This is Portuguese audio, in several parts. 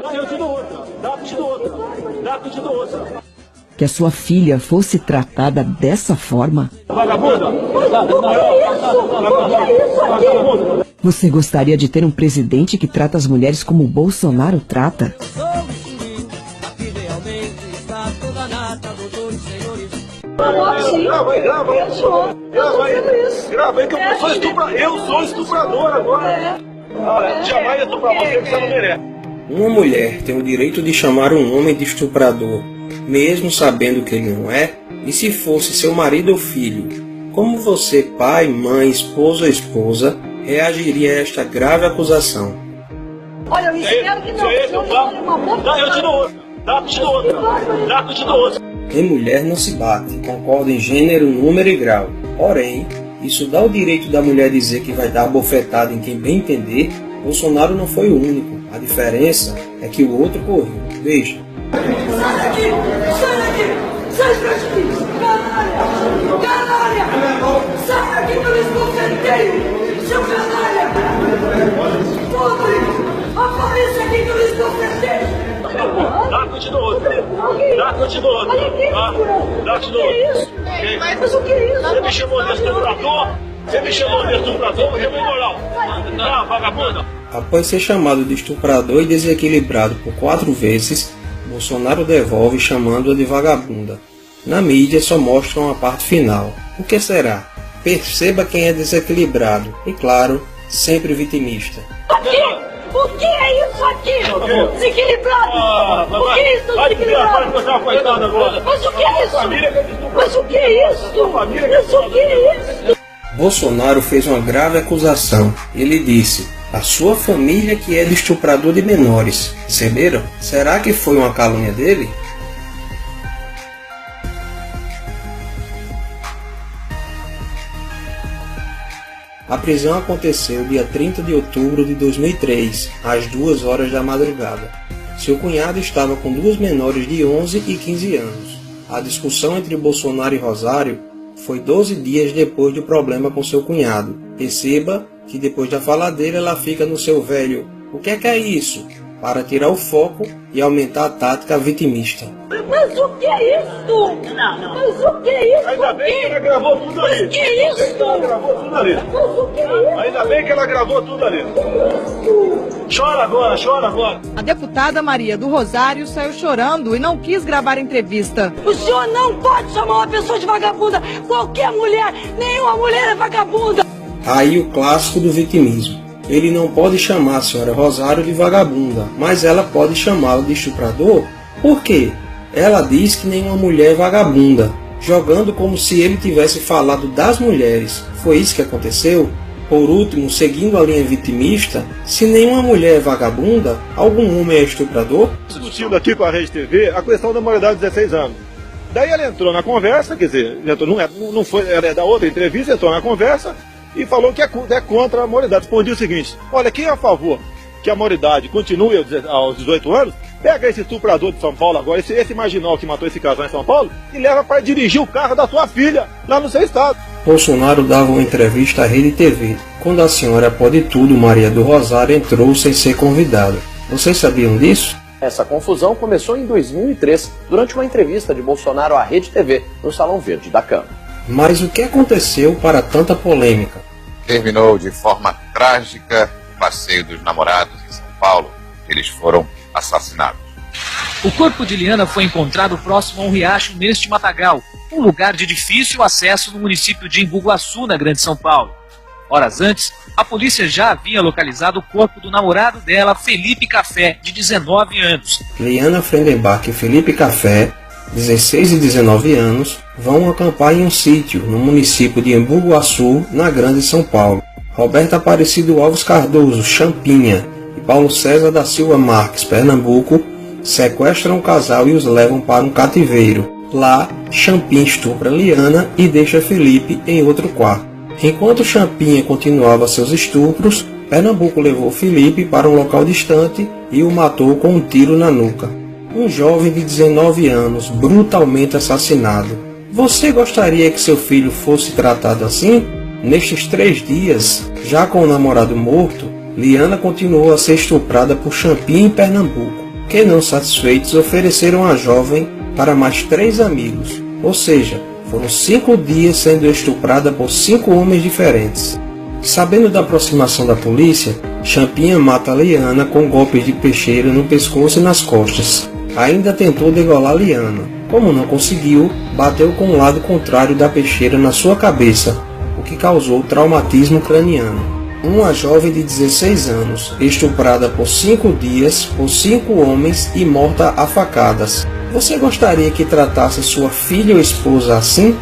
Eu te dou outra. Dá que eu te dou outra. Dá que eu te dou outra. Que a sua filha fosse tratada dessa forma? Vagabunda! Você gostaria de ter um presidente que trata as mulheres como o Bolsonaro trata? Grava aí que eu sou estuprador. Eu sou estuprador agora. Jamais estuprar você que você não merece. Uma mulher tem o direito de chamar um homem de estuprador, mesmo sabendo que ele não é? E se fosse seu marido ou filho? Como você, pai, mãe, esposo ou esposa, reagiria a esta grave acusação? Olha, eu espero que não. Eu te dou outra. Dá que eu te dou outra. Dá que eu te dou outra. Em mulher não se bate, concorda em gênero, número e grau. Porém, isso dá o direito da mulher dizer que vai dar bofetada em quem bem entender. Bolsonaro não foi o único. A diferença é que o outro correu. Veja. Sai daqui! Sai daqui! Sai daqui! Canalha! Canalha! Sai daqui que eu esbofeteio! Seu canalha! Podre! Apareça aqui que eu esbofeteio! Dá que eu te dou outra. Dá que eu te dou outra. Dá que eu te dou outra. Mas o que é isso? Você me chamou de estuprador? Você me chamou de estuprador? Eu vou moral. Tá, vagabunda. Após ser chamado de estuprador e desequilibrado por 4 vezes, Bolsonaro devolve chamando-a de vagabunda. Na mídia só mostram a parte final. O que será? Perceba quem é desequilibrado e, claro, sempre vitimista. O que é isso aqui? Desequilibrado! O que é isso, desequilibrado? Mas o que é isso? Mas o que é isso? Mas o que é isso? Bolsonaro fez uma grave acusação. Ele disse: a sua família que é de estuprador de menores. Perceberam? Será que foi uma calúnia dele? A prisão aconteceu dia 30 de outubro de 2003, às 2 horas da madrugada. Seu cunhado estava com 2 menores de 11 e 15 anos. A discussão entre Bolsonaro e Rosário foi 12 dias depois do problema com seu cunhado. Perceba que depois da faladeira ela fica no seu velho "o que é isso?", para tirar o foco e aumentar a tática vitimista. Mas o que é isso? Mas o que é isso? Ainda bem que ela gravou tudo ali. Mas o que é isso? Ela gravou tudo ali. Mas o que é isso? Ainda bem que ela gravou tudo ali. Chora agora, chora agora. A deputada Maria do Rosário saiu chorando e não quis gravar a entrevista. O senhor não pode chamar uma pessoa de vagabunda. Qualquer mulher, nenhuma mulher é vagabunda. Aí o clássico do vitimismo. Ele não pode chamar a senhora Rosário de vagabunda, mas ela pode chamá-lo de estuprador? Por quê? Ela diz que nenhuma mulher é vagabunda, jogando como se ele tivesse falado das mulheres. Foi isso que aconteceu? Por último, seguindo a linha vitimista, se nenhuma mulher é vagabunda, algum homem é estuprador? Discutindo aqui com a Rede TV a questão da maioridade de 16 anos. Daí ela entrou na conversa, quer dizer, não foi, ela é da outra entrevista, entrou na conversa e falou que é contra a maioridade. Respondi o seguinte: olha, quem é a favor que a maioridade continue aos 18 anos, pega esse estuprador de São Paulo agora, esse marginal que matou esse casal em São Paulo, e leva para dirigir o carro da sua filha lá no seu estado. Bolsonaro dava uma entrevista à Rede TV. Quando a senhora Pode Tudo, Maria do Rosário, entrou sem ser convidada. Vocês sabiam disso? Essa confusão começou em 2003, durante uma entrevista de Bolsonaro à Rede TV, no Salão Verde da Câmara. Mas o que aconteceu para tanta polêmica? Terminou de forma trágica o passeio dos namorados em São Paulo. Eles foram assassinados. O corpo de Liana foi encontrado próximo a um riacho neste matagal, um lugar de difícil acesso no município de Embu Guaçu, na Grande São Paulo. Horas antes, a polícia já havia localizado o corpo do namorado dela, Felipe Café, de 19 anos. Liana Frendenbach e Felipe Café, 16 e 19 anos, vão acampar em um sítio no município de Embu Guaçu, na Grande São Paulo. Roberto Aparecido Alves Cardoso, Champinha, e Paulo César da Silva Marques, Pernambuco, sequestram o casal e os levam para um cativeiro. Lá, Champinha estupra Liana e deixa Felipe em outro quarto. Enquanto Champinha continuava seus estupros, Pernambuco levou Felipe para um local distante e o matou com um tiro na nuca. Um jovem de 19 anos, brutalmente assassinado. Você gostaria que seu filho fosse tratado assim? Nestes 3 dias, já com o namorado morto, Liana continuou a ser estuprada por Champinha em Pernambuco. que, não satisfeitos, ofereceram a jovem para mais 3 amigos, ou seja, foram 5 dias sendo estuprada por 5 homens diferentes. Sabendo da aproximação da polícia, Champinha mata Liana com golpes de peixeira no pescoço e nas costas. Ainda tentou degolar Liana. Como não conseguiu, bateu com o lado contrário da peixeira na sua cabeça, o que causou traumatismo craniano. Uma jovem de 16 anos, estuprada por 5 dias por 5 homens e morta a facadas. Você gostaria que tratasse sua filha ou esposa assim?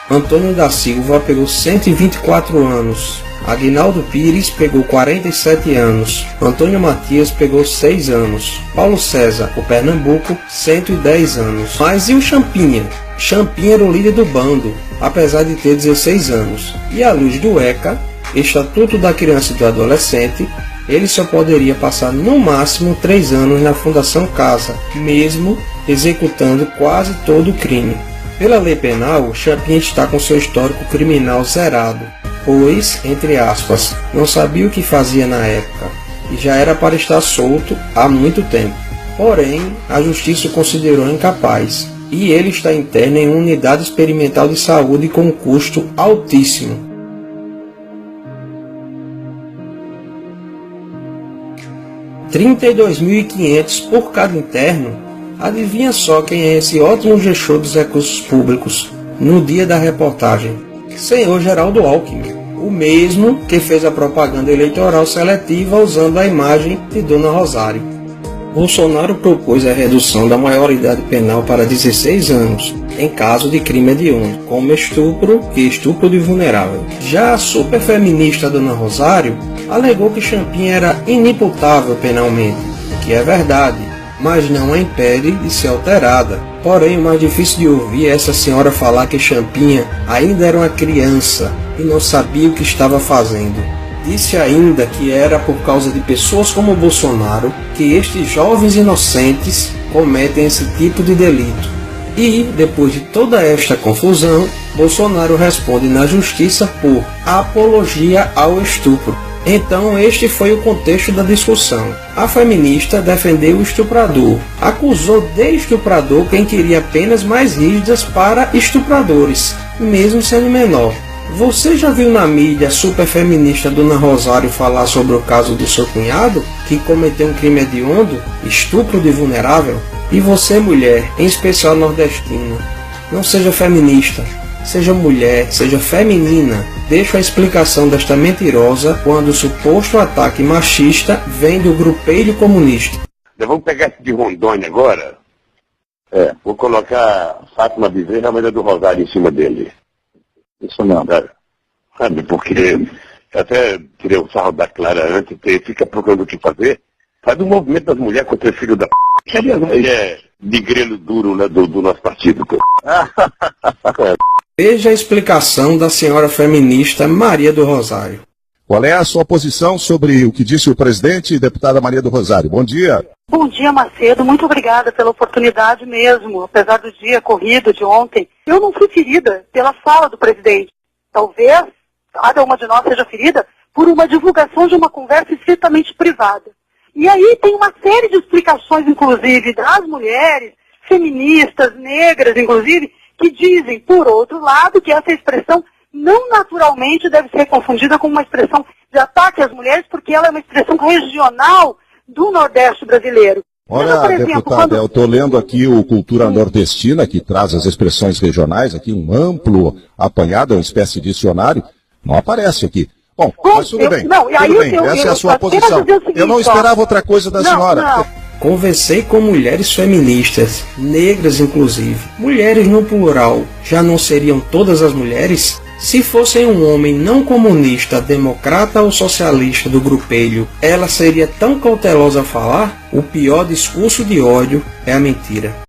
Antônio da Silva pegou 124 anos. Aguinaldo Pires pegou 47 anos. Antônio Matias pegou 6 anos. Paulo César, o Pernambuco, 110 anos. Mas e o Champinha? Champinha era o líder do bando, apesar de ter 16 anos. E à luz do ECA, Estatuto da Criança e do Adolescente, ele só poderia passar no máximo 3 anos na Fundação Casa, mesmo executando quase todo o crime. Pela lei penal, Champinha está com seu histórico criminal zerado, pois, entre aspas, não sabia o que fazia na época, e já era para estar solto há muito tempo. Porém, a justiça o considerou incapaz, e ele está interno em uma unidade experimental de saúde com um custo altíssimo. R$ 32.500 por cada interno. Adivinha só quem é esse ótimo gestor dos recursos públicos no dia da reportagem? Senhor Geraldo Alckmin, o mesmo que fez a propaganda eleitoral seletiva usando a imagem de Dona Rosário. Bolsonaro propôs a redução da maioridade penal para 16 anos, em caso de crime hediondo, como estupro e estupro de vulnerável. Já a superfeminista Dona Rosário alegou que Champinha era inimputável penalmente, o que é verdade, mas não a impede de ser alterada. Porém, o mais difícil de ouvir é essa senhora falar que Champinha ainda era uma criança e não sabia o que estava fazendo. Disse ainda que era por causa de pessoas como Bolsonaro que estes jovens inocentes cometem esse tipo de delito. E, depois de toda esta confusão, Bolsonaro responde na justiça por apologia ao estupro. Então este foi o contexto da discussão. A feminista defendeu o estuprador, acusou de estuprador quem queria penas mais rígidas para estupradores, mesmo sendo menor. Você já viu na mídia a superfeminista Dona Rosário falar sobre o caso do seu cunhado, que cometeu um crime hediondo, estupro de vulnerável? E você, mulher, em especial nordestina, não seja feminista. Seja mulher, seja feminina, deixo a explicação desta mentirosa quando o suposto ataque machista vem do grupelho comunista. Vamos pegar esse de Rondônia agora. Vou colocar Fátima Bezerra, a mulher do Rosário, em cima dele. Isso não, sabe, porque eu até tirei o sarro da Clara antes, fica procurando o que fazer. Faz um movimento das mulheres contra o filho da p***. Que aliás é de grelo duro, né, do nosso partido. Veja a explicação da senhora feminista Maria do Rosário. Qual é a sua posição sobre o que disse o presidente e deputada Maria do Rosário? Bom dia. Bom dia, Macedo. Muito obrigada pela oportunidade mesmo. Apesar do dia corrido de ontem, eu não fui ferida pela fala do presidente. Talvez cada uma de nós seja ferida por uma divulgação de uma conversa estritamente privada. E aí tem uma série de explicações, inclusive, das mulheres, feministas, negras, inclusive, que dizem, por outro lado, que essa expressão não naturalmente deve ser confundida com uma expressão de ataque às mulheres, porque ela é uma expressão regional do Nordeste brasileiro. Olha, por exemplo, deputada, eu estou lendo aqui o Cultura Nordestina, que traz as expressões regionais, aqui um amplo apanhado, uma espécie de dicionário, não aparece aqui. Bom, mas tudo bem, essa é a sua posição. Eu não esperava outra coisa da senhora. Não. Conversei com mulheres feministas, negras inclusive. Mulheres no plural, já não seriam todas as mulheres? Se fossem um homem não comunista, democrata ou socialista do grupelho, ela seria tão cautelosa a falar? O pior discurso de ódio é a mentira.